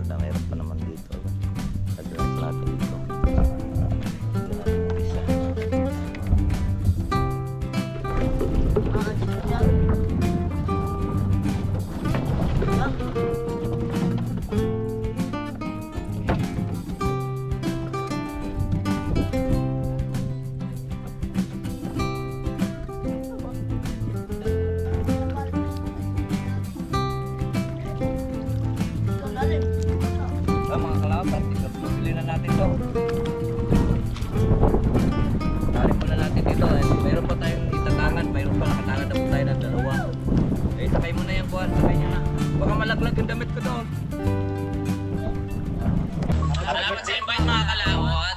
Esmeralda, mayroon pa naman dito. Nagdalas natin dito. Malaglag yung damit ko doon. Salamat sa invite mga kalawot.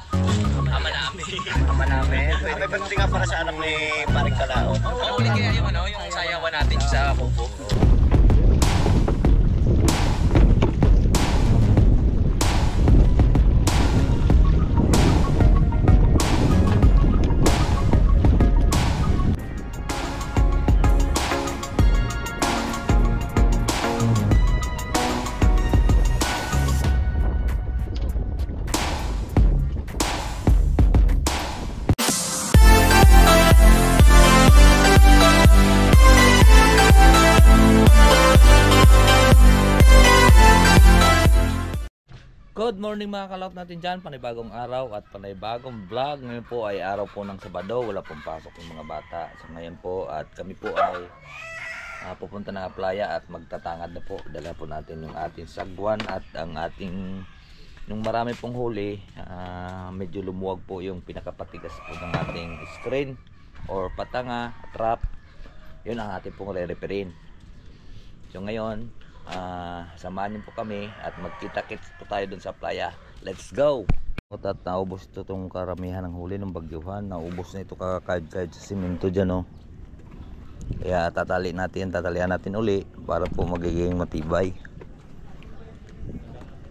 Ama namin. Ama namin. May birthday nga para sa anak ni Paring Kalao. Oo, ulit kaya yung yung sayawan natin sa Kubo. Good morning mga kalaot natin dyan, panibagong araw at panibagong vlog. Ngayon po ay araw po ng Sabado, wala pong pasok yung mga bata. So ngayon po at kami po ay pupunta ng playa at magtatangad na po. Dala po natin yung ating sagwan at ang ating yung marami pong huli. Medyo lumuwag po yung pinakapatigas po ng ating screen or patanga, trap. Yun ang ating pong re-reperin. So ngayon samahan niyo po kami at magkita-kits po tayo dun sa playa. Let's go! At naubos ito itong karamihan ng huli ng bagyuhan. Naubos na ito kakahid-kahid sa simento dyan, oh. Kaya tatalian natin uli para po magiging matibay.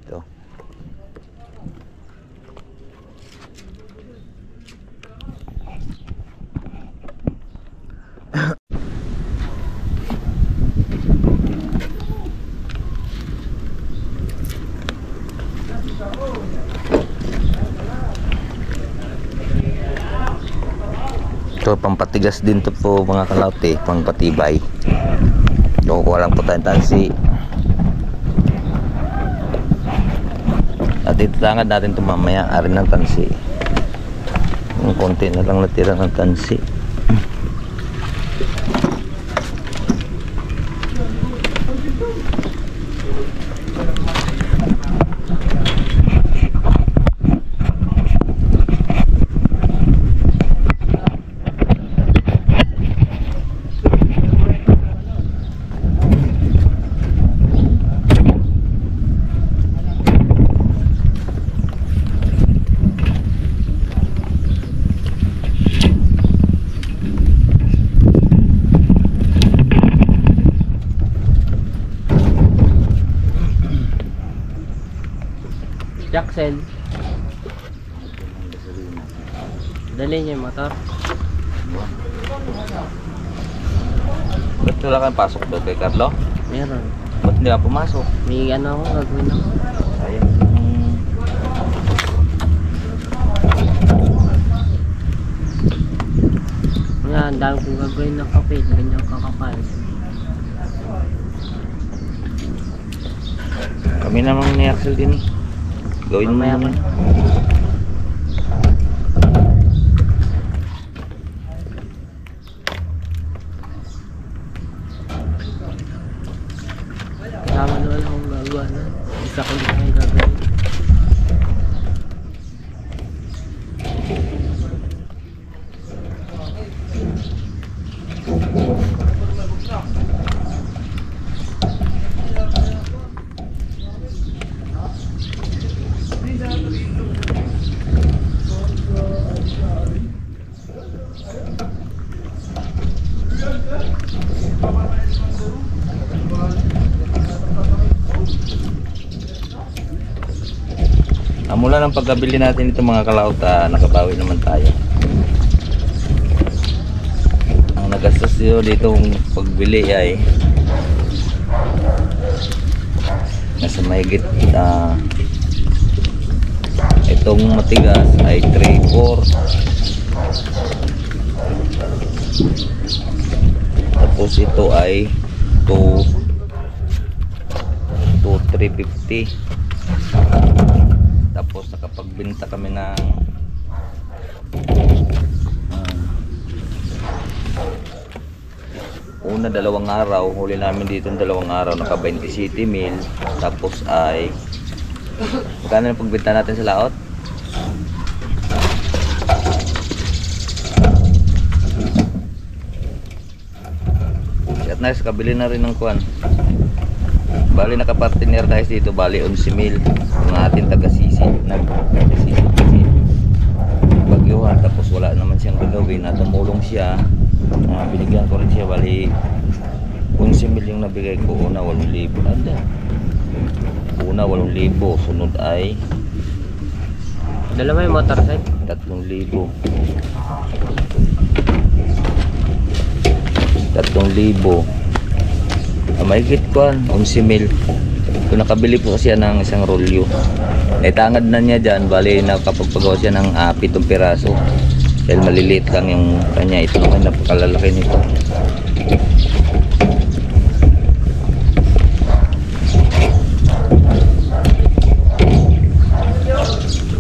Ito. So pampatigas din to po mga kalaot, pangpatibay. Kukuha lang po tayong tansi. At itutangad natin ito mamaya, arin ng tansi. Yung konti na lang natira ng tansi. Jackson, dali niya yung motor. Ba't wala kang pasok doon kay Carlo? Meron. Ba't hindi ka pumasok? May ano ako, gagawin ako. Sayang. Nga, ang dami kong gagawin ng kape, ganyan ang kakapal. Kami namang ni Axel din, gawin mo mamaya naman. Tama naman akong gagawa na. Isa ko din kayo gagawin. Mula ng pagkabili natin ito mga kalaot, nakabawi naman tayo. Ang nagastos dito ditong pagbili ay nasa nasa mahigit itong matigas ay 3-4, tapos ito ay 350. Tapos nakapagbenta kami ng una 2 araw, huli namin dito 2 araw, naka 27 mil. Tapos ay magkano na pagbenta natin sa laot? At nice, kabili na rin ng kuwan. Bali nakapartner guys dito, bali 11 mil yung ating taga-sisi, nag-sisi kasi bagyuhan, tapos wala naman siyang gagawin na tumulong siya. Binigyan ko rin siya, bali 11 mil yung nabigay ko. Una 8,000, una 8,000, sunod ay Dalawa yung motorcycle. 3,000. 3,000. Mahigit ko 11 mil. Kung nakabili po siya ng isang rolyo, naitangad na niya dyan, bali nakapagpagawa siya ng 7 piraso dahil maliliit lang yung kanya. Ito naman napakalalaki nito.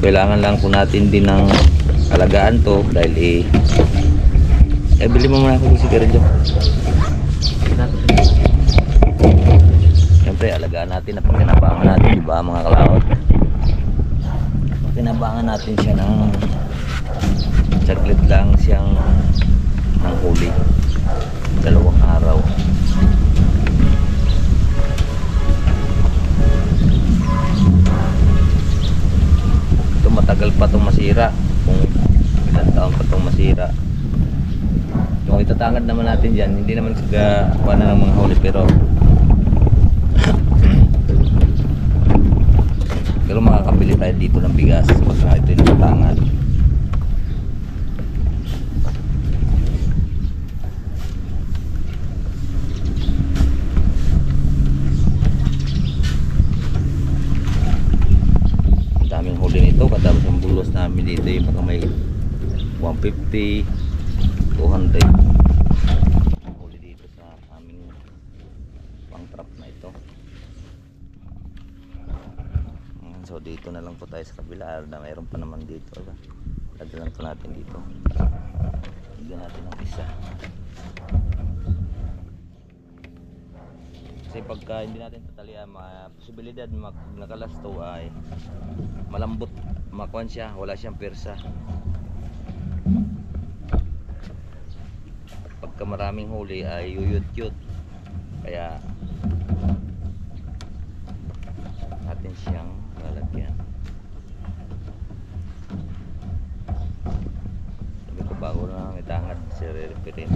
Kailangan lang po natin din ng alagaan to dahil bili mo muna ako ng sigarilyo. Siyempre alagaan natin na pagkinabangan natin, diba mga kalaot? Pagkinabangan natin siya ng saglit lang siyang ng huli, 2 araw. Ito matagal pa itong masira, kung ilang taon pa itong masira. Kung itatangad naman natin dyan, hindi naman sigagawa na ng mga huli, pero makakabili tayo dito ng bigas pag na ito yung itatangad. Ang daming huli nito, katapos ang bulos namin dito yung baka may 150, 200 huli dito sa aming pang trap na ito. So dito na lang po tayo sa kabila, na mayroon pa naman dito. Lagyan po natin dito, lagyan natin ang isa, kasi pagka hindi natin tatalian, posibilidad nakalasto ay malambot, makuan siya, wala siyang persa. Pagka maraming huli ay yuyut-yut, kaya natin siyang lalagyan. Sabi ko bago na itangad si re-referin.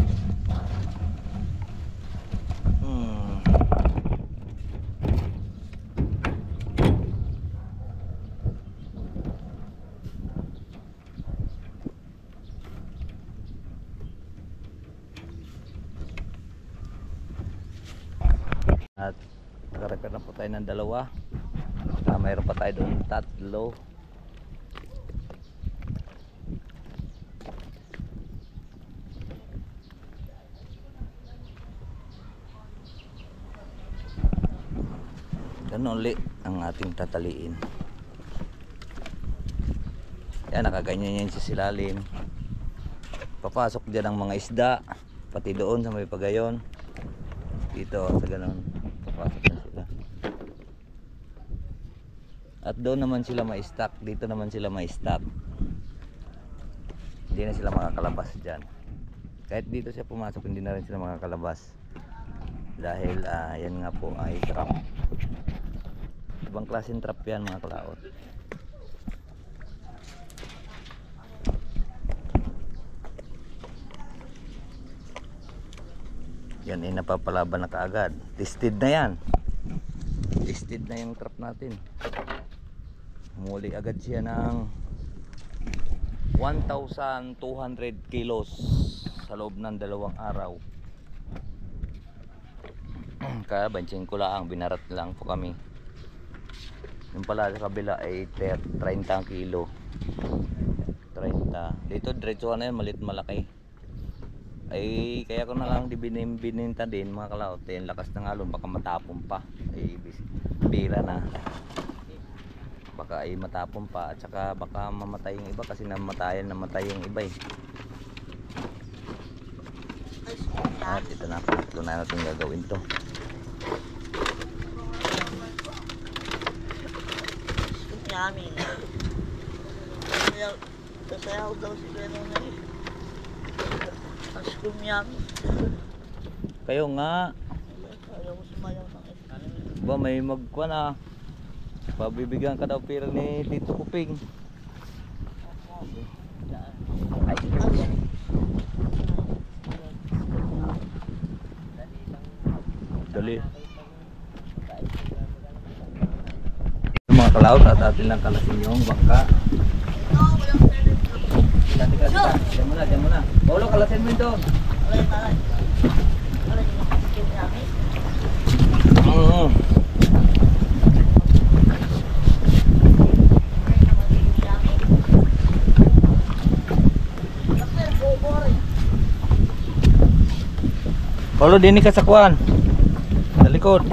At nakarecord na po tayo ng 2. Mayroon pa tayo doon 3. Ganun ulit ang ating tataliin. Yan, nakaganyan yan sa silalim. Papasok dyan ang mga isda, pati doon sa may pagayon. Dito sa ganun, papasok na sila. At doon naman sila ma-stack, dito naman sila ma-stop. Hindi na sila makakalabas dyan. Kahit dito siya pumasok, hindi na rin sila makakalabas. Dahil yan nga po ay trap. Ibang klaseng trap yan mga kalaot. Yan ay napapalaban na kaagad. Tested na yan. Tested na yung trap natin. Humuli agad siya ng 1,200 kilos sa loob ng 2 araw. Kaya bansin ko lang, binarat lang po kami. Yung pala sa kabila ay 30 ang kilo. 30. Dito diretso na yan, malit malaki. Ay kaya ko na lang bininta din mga kalaot. Yung lakas ng alon baka matapon pa. Ay bira na. Baka ay matapon pa at saka baka mamatay yung iba kasi namatay yung iba eh. At ito na, ito na natin gagawin to. Yummy. Sasayaw daw si Kuya Nonoy. Ice cream yummy. Kayo nga, Ayaw mo sumayaw ng ice cream. ba may magkuha na. Pabibigyan ka daw pera ni Tito Kuping. Dali. Mga kalaot at atin lang kalasin yung bangka. Diyan mo na. Paulo, kalasin mo yun doon. Alay. Alay yung ice cream yummy. Oo. Paulo, dini ka sa kuwan. Sa likod.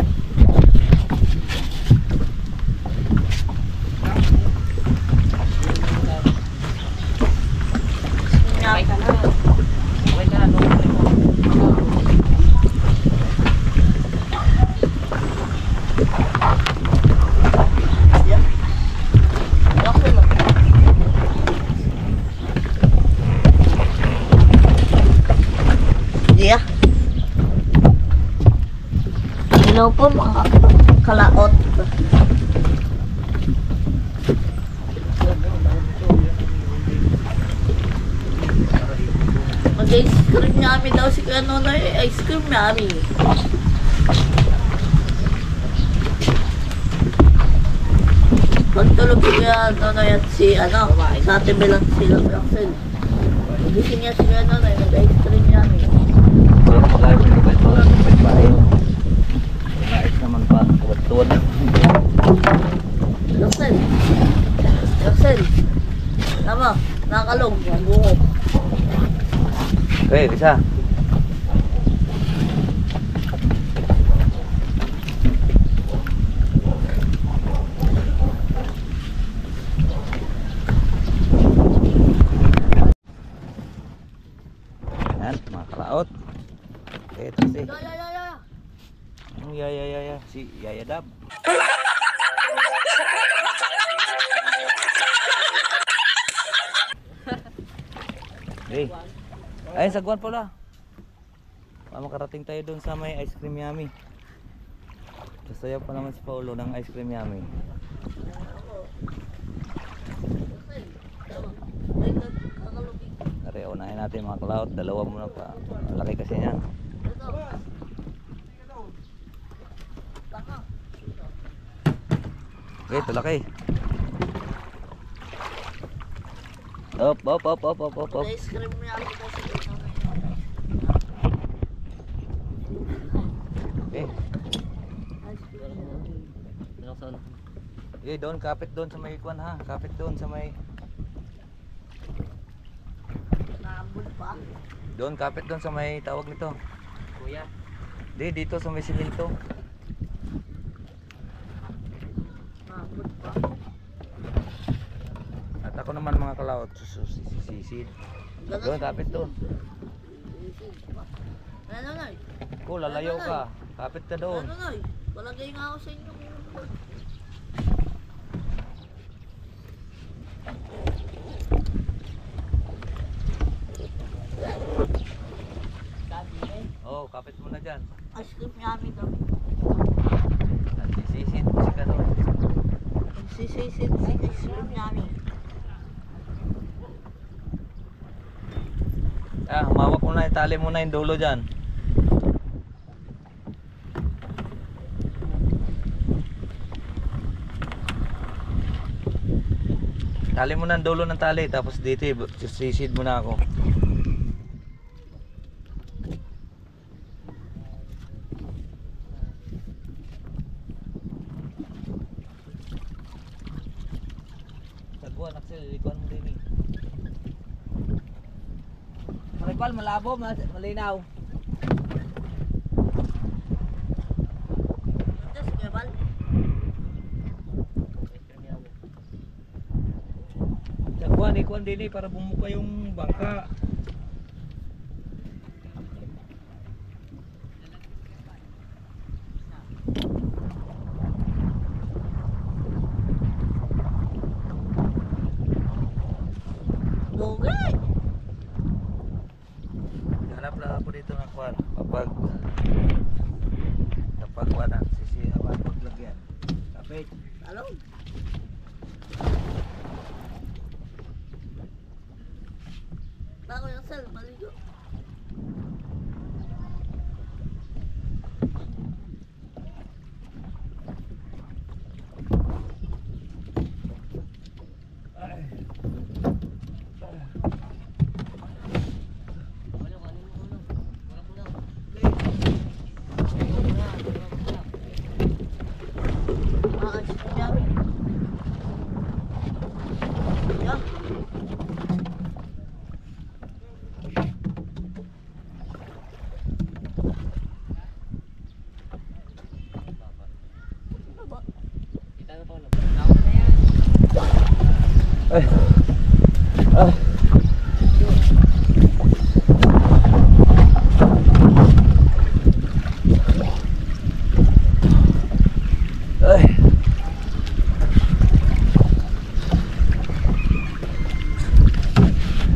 Yeah. Hello po mga kalaot. Mag-ice cream yummy daw si Kuya Nonoy. Ice cream yummy. Pagtulog si Kuya Nonoy at si sa Ate Belang sila Braxel. Gising niya si Kuya Nonoy, mag-ice cream yummy. Nais naman pa. Kuwatuan. Braxel. Tama, nakakalong. Ang buhok. Okay, isa. Yan, mga kalaot. Okay, ito si. Ang yaya. Si Yaya Dab. Okay. Ayun, sagwan pala. Makarating tayo doon sa may ice cream yummy. Sasayaw pa naman si Paulo ng ice cream yummy. Tari, unahin natin mga cloud. Dalawa muna pa. Laki kasi yan. Okay, ito laki. Up. Ice cream yummy daw si Kuya Nonoy. Okay. Okay, doon, kapit doon sa may kwan ha. Kapit doon sa may... Naambol pa. Doon, kapit doon sa may tawag nito. Kuya. Dito sa may simento. Naambol pa. At ako naman mga kalawat, sisid. Doon, kapit doon. Kuya Nonoy. Ko, lalayo ka. Kapit ka doon. Nonoy. Palagay nga ako sa inyo. Oh, kapit mo na dyan. Ice cream yummy daw. At sisid mo ka doon. Sisisid si ice cream yummy. Humawak mo na, itali mo na yung dulo dyan. Tali mo na ang dulo ng tali, tapos dito sisid mo na ako. Ikuan mo din eh. Maripal, malabo, malinaw. Ito si Kebal. Ikuan din eh, para bumuka yung bangka. Bugay. Hanap lang ako dito ng kuan. Kapag wala, sisihawan paglagyan. Kapit. Talong. Bago yung sel, maligo.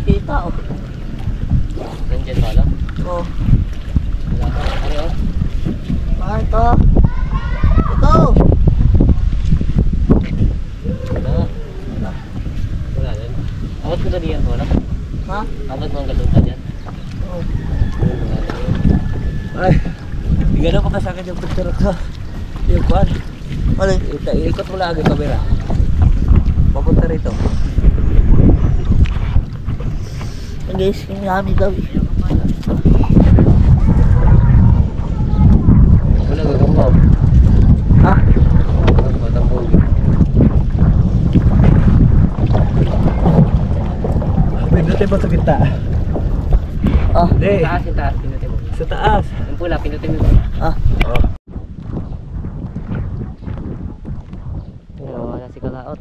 Kita oh. Nandiyan pala. Oh. Wala pa. Ano? Ah, ito. Ito. Wala din. Abot ko na diyan wala. Ha? Abot mo ang galutan dyan. Oh. Ay, igano ko pa sa akin yung picture ko. Yung kuan. Mali. Ikot mo lagi kamera. Papunta rito. Guys, kami daw. Wala gagawin. Ha? Matambog. Pindutin mo sa kita. Ah. Hindi. Sa taas, pinutin mo. Sa taas. Yung pula, pinutin mo. Ah. Oh. Pero wala si Kalaot.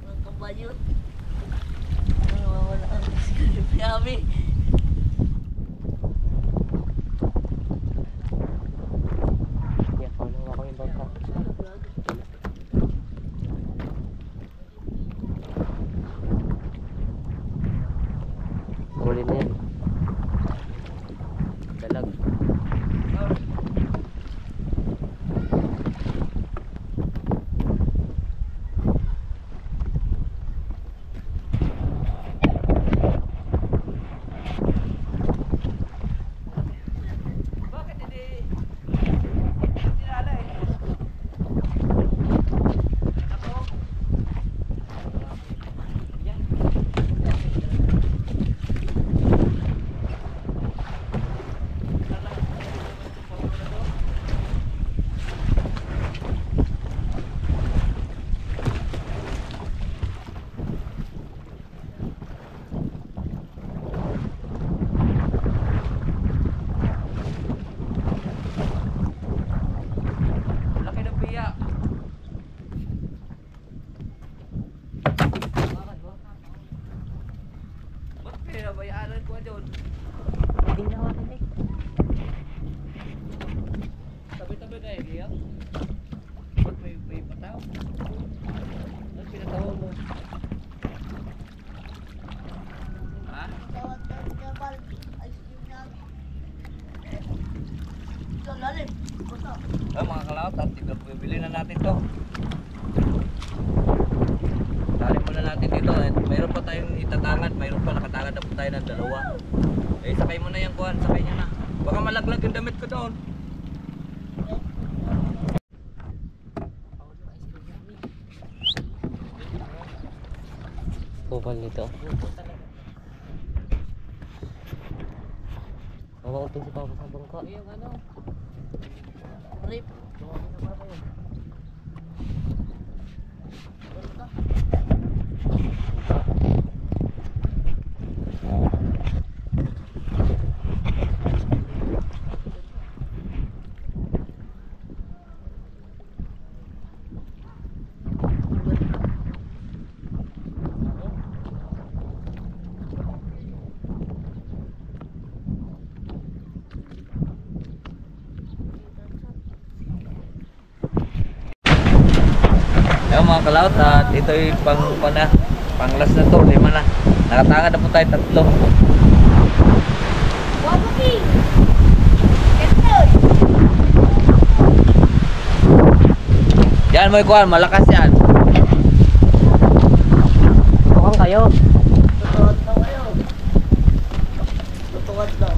Ang kabayo. Ay, wala ang kami. Kaya paano ako yung bangka. Huli na yan. Dalag. Laki ng piya. Ba't pinabayaanan ko doon? Hindi na ako eh. Tabi-tabi na eh, Liam. Ba't may pataw? Ba't pinatawa mo? Ha? Tawag tayo ni Kebal. Ice cream namin. Ito, lalim. Basta. Mga kalaot, at bibili na natin to. Dali muna natin dito. Mayroon pa tayong itatangad. Mayroon pa nakatangad na po tayo ng dalawa. Eh, sakay mo na yan, kuhan. Sakay niya na. Baka malaglag yung damit ko doon. Kupal nito. Mamaunting si Papa sa bangka. Yung ano? Rip. Basta. Ayun mga kalaot, at ito yung pang last na to, 5 na. Nakatanga na po tayo 3. Yan mo ikuan, malakas yan. Mukhang kayo. Tutuwad lang kayo. Tutuwad lang.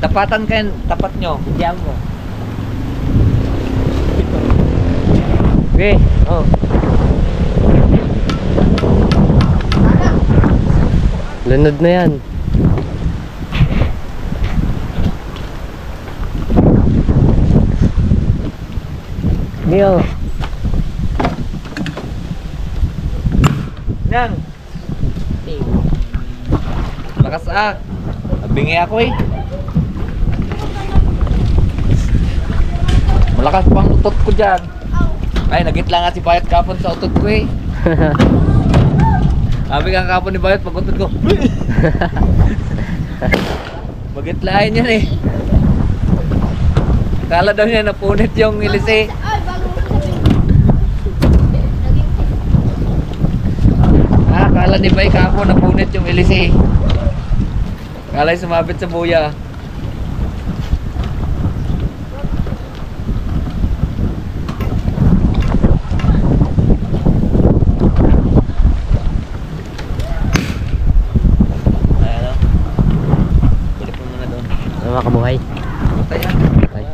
Tapatan kayo, tapat nyo. Diyan mo. Okay. Oh. Lunod na yan. Mio. Nang. Lakas bingi ako eh. Malakas pang utot ko dyan. Ay, nagitla nga si Bayot kapon sa utot ko eh. Sabi ka kapon ni Bayot pag utot ko. Magitlain yan eh. Kala daw niya napunit yung ilis eh. Kala ni Bay kapon napunit yung ilis eh. Kala sumabit sa buya. Makabuhay. Patay yan. Patay.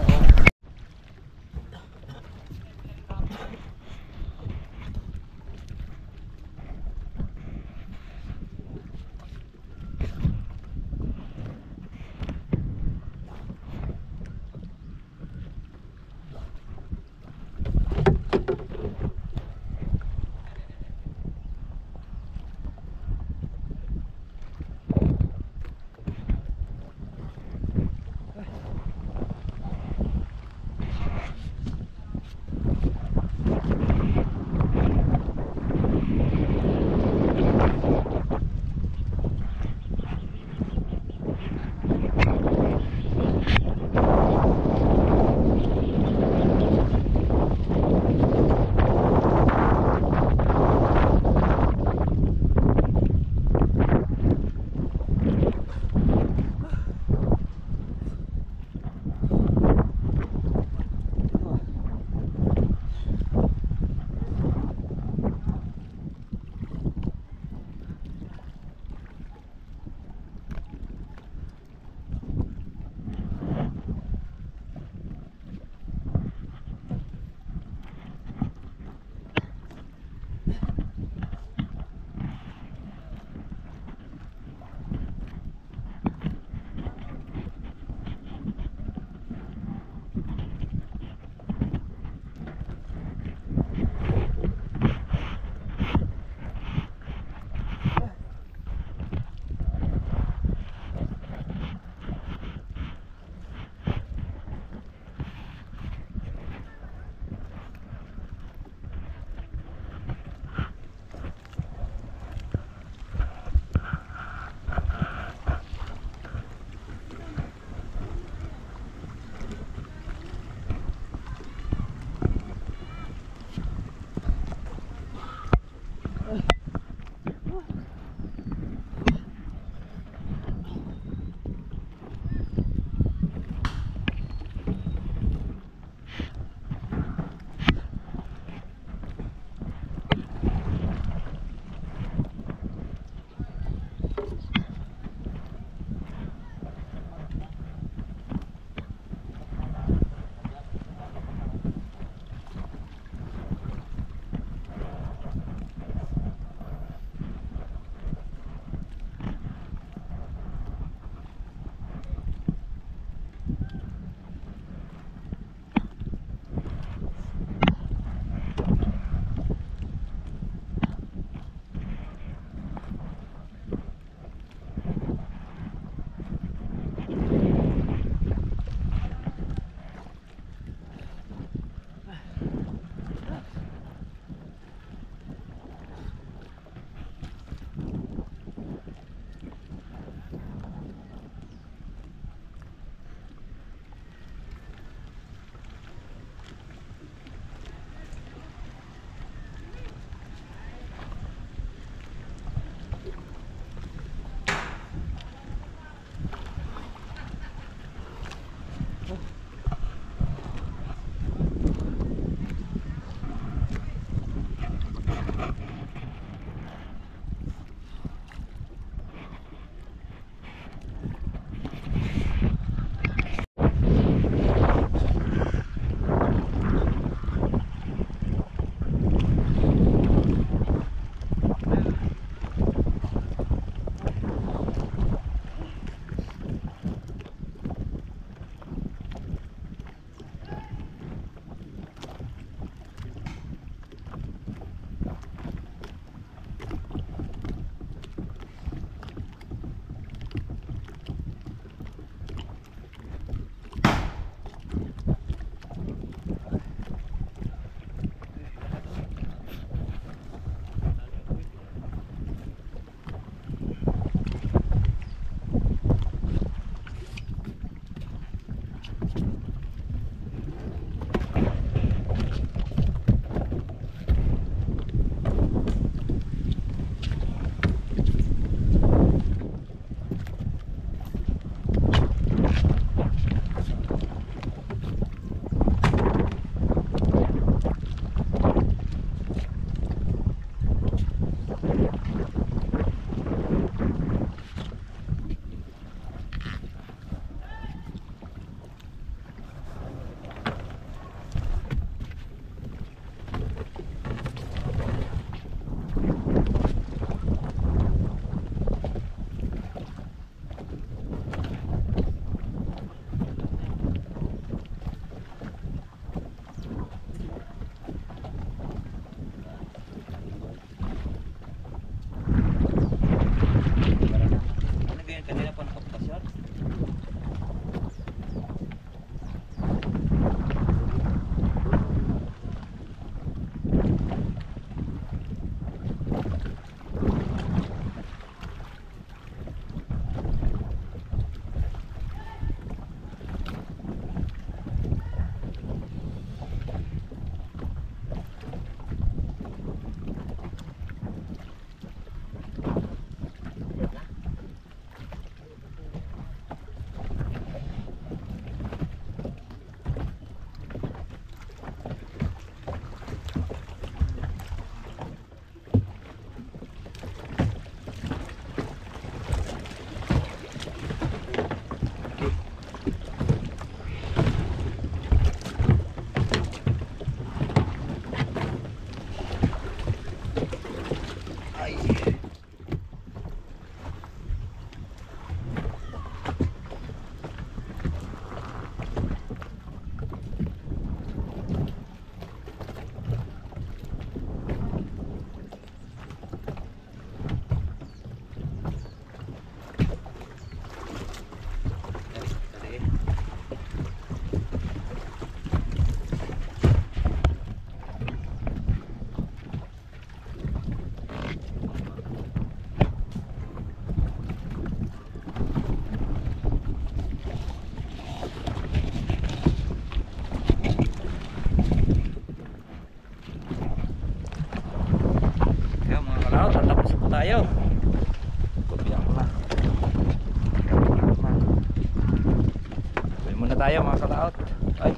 tayo mga kalaot. Ay,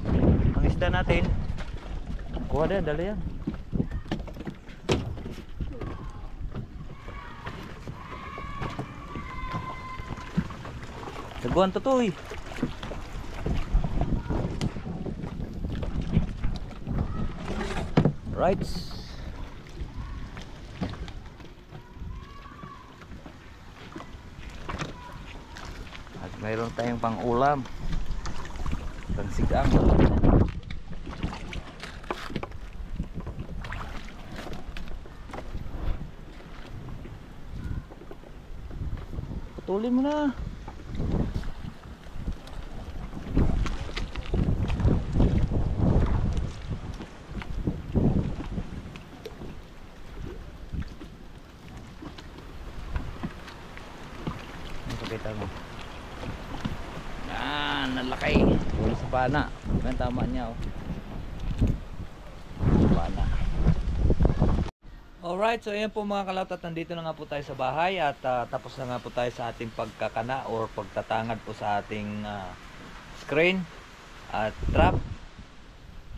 ang isda natin. Kuha din, dali yan. Taguan to to eh. Right. At mayroon tayong pang ulam. Pang sigang. Putulin mo na. Pakita mo. Yan, nalaki. Wala sa pana. Yan, tama niya oh. Pana. Alright, so ayan po mga kalaot at nandito na nga po tayo sa bahay at tapos na nga po tayo sa ating pagkakana or pagtatangad po sa ating screen at trap.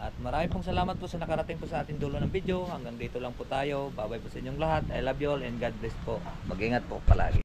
At maraming pong salamat po sa nakarating po sa ating dulo ng video. Hanggang dito lang po tayo. Bye bye po sa inyong lahat. I love you all and God bless po. Mag-ingat po palagi.